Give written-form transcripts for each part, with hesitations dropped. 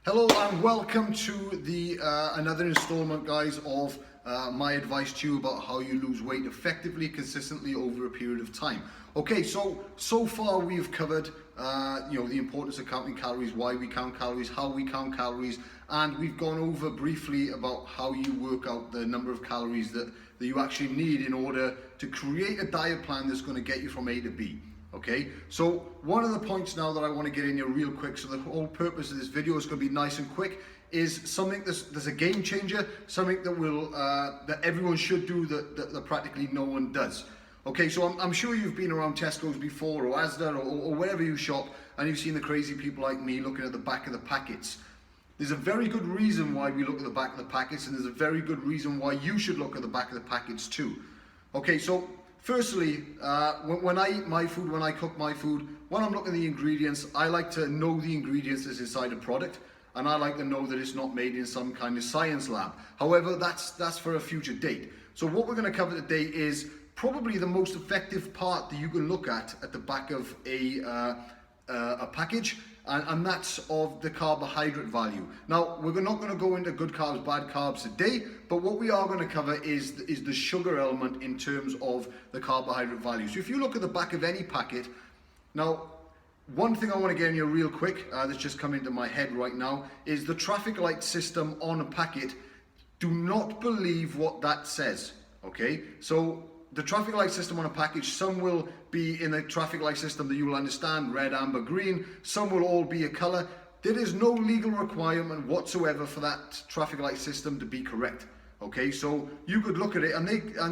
Hello and welcome to the another installment, guys, of my advice to you about how you lose weight effectively, consistently over a period of time. Okay, so far we've covered the importance of counting calories, why we count calories, how we count calories, and we've gone over briefly about how you work out the number of calories that you actually need in order to create a diet plan that's going to get you from A to B. Okay, so one of the points now that I want to get in here real quick, so the whole purpose of this video is going to be nice and quick, is something that's a game changer, something that will that everyone should do that practically no one does. Okay, so I'm sure you've been around Tesco's before, or Asda, or wherever you shop, and you've seen the crazy people like me looking at the back of the packets. There's a very good reason why we look at the back of the packets, and there's a very good reason why you should look at the back of the packets too. Okay, so firstly, when I eat my food, when I cook my food, when I'm looking at the ingredients, I like to know the ingredients that's inside a product, and I like to know that it's not made in some kind of science lab. However, that's for a future date. So what we're going to cover today is probably the most effective part that you can look at the back of a package, and that's of the carbohydrate value. Now, we're not going to go into good carbs, bad carbs today, but what we are going to cover is the sugar element in terms of the carbohydrate value. So if you look at the back of any packet, now, one thing I want to get in here real quick, that's just come into my head right now, is the traffic light system on a packet. Do not believe what that says, okay? So the traffic light system on a package, some will be in a traffic light system that you will understand, red, amber, green. Some will all be a color. There is no legal requirement whatsoever for that traffic light system to be correct. Okay, so you could look at it and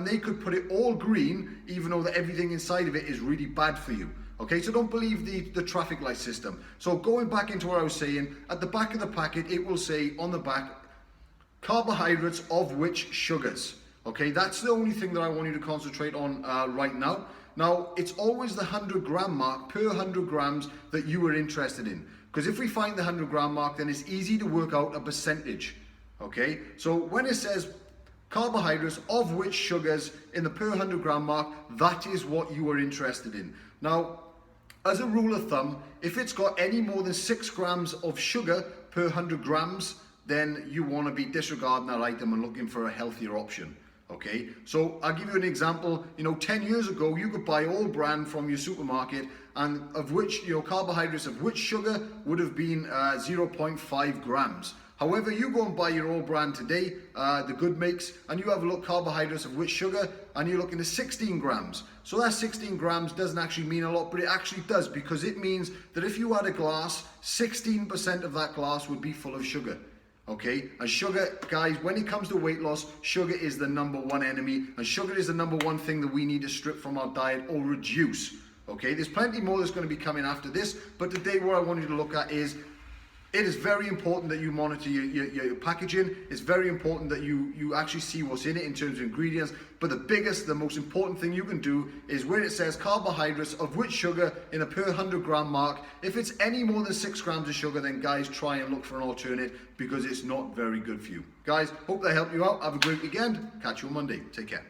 they could put it all green, even though that everything inside of it is really bad for you. Okay, so don't believe the traffic light system. So going back into what I was saying, at the back of the packet, it will say on the back, carbohydrates of which sugars. Okay, that's the only thing that I want you to concentrate on right now. Now, it's always the 100 gram mark per 100 grams that you are interested in. Because if we find the 100 gram mark, then it's easy to work out a percentage. Okay, so when it says carbohydrates of which sugars in the per 100 gram mark, that is what you are interested in. Now, as a rule of thumb, if it's got any more than 6 grams of sugar per 100 grams, then you want to be disregarding that item and looking for a healthier option. Okay, so I'll give you an example. 10 years ago, you could buy all brand from your supermarket, and of which, carbohydrates of which sugar would have been 0.5 grams. However, you go and buy your all brand today, the Good Makes, and you have a look carbohydrates of which sugar, and you're looking at 16 grams. So that 16 grams doesn't actually mean a lot, but it actually does, because it means that if you had a glass, 16% of that glass would be full of sugar. Okay, and sugar, guys, when it comes to weight loss, sugar is the number one enemy, and sugar is the number one thing that we need to strip from our diet or reduce. Okay, there's plenty more that's going to be coming after this, but today what I want you to look at is, it is very important that you monitor your packaging. It's very important that you actually see what's in it in terms of ingredients. But the most important thing you can do is where it says carbohydrates of which sugar in a per 100 gram mark. If it's any more than 6 grams of sugar, then guys, try and look for an alternate, because it's not very good for you. Guys, hope that helped you out. Have a great weekend. Catch you on Monday. Take care.